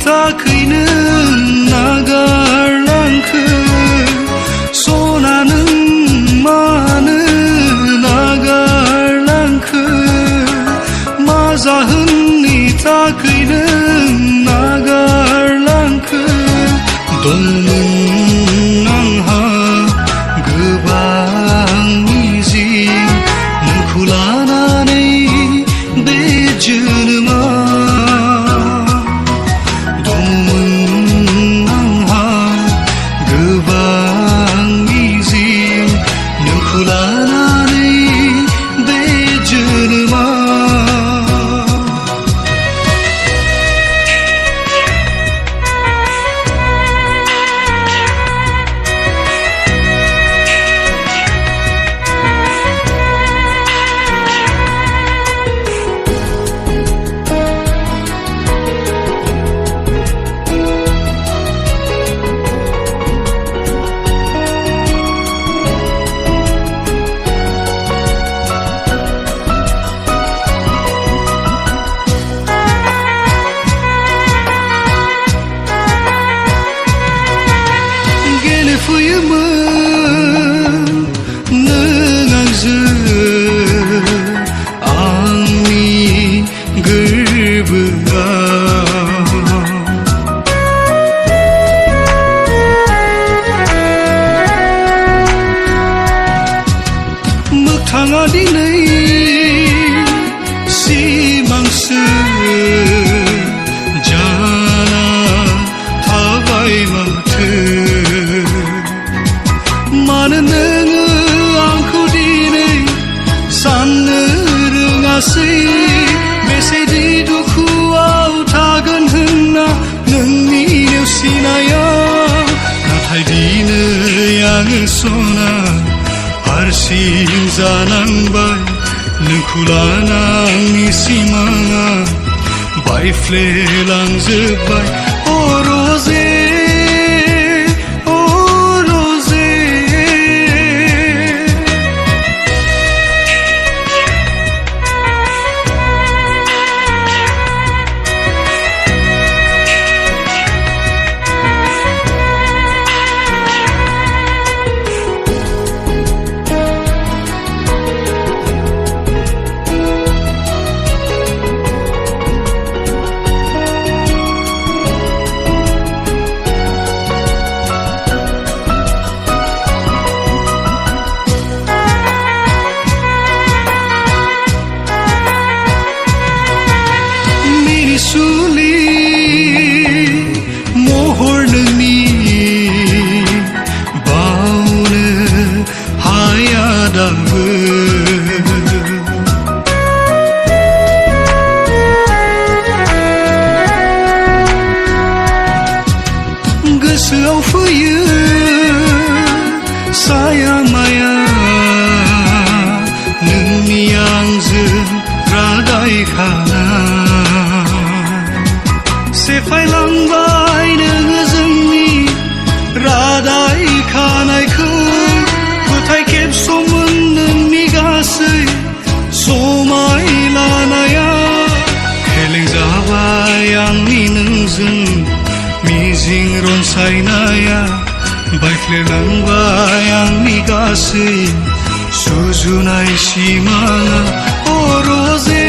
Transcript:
थाखै नों नागारलांखो सना नों मानो नागारलांखो मा जाहोननि थाखै नों नागारलांखो दंमोन आंहा गोबां मिजिं नोंखौ लानानै बे जोनोमा दंमोन आंहा गोबां मिजिं नोंखौ लानानै बे जोनोमा फैयोमोन नों आंजों आंनि गोरबोआव मोगथाङा दिनै सिमांसो जाना थाबाय माथो मानो नोङो आंखौ दिनै साननो रोङासै बेसेदि दुखुआव थागोन होनना नोंनि नेवसिनायाव नाथाय दिनै आङो सना हारसिं जानांबाय नोंखौ लाना आंनि सिमाङा बायफ्लेलांजोब्बाय अ रजे सुलि महर नोंनि बावनो हाया दाबो गोसोआव फैयो साया माया नोंनि आंजों रादाय खानाय सेफायलांबाय नोङो जोंनि रादाय खानायखौ फोथाय खेबस'मोन नोंनि गासै समाय लानाया फेलें जाबाय आंनि नोंजों मिजिं रनसायनाया बायफ्लेलांबाय आंनि गासै सुजुनाय सिमाङा अ रजे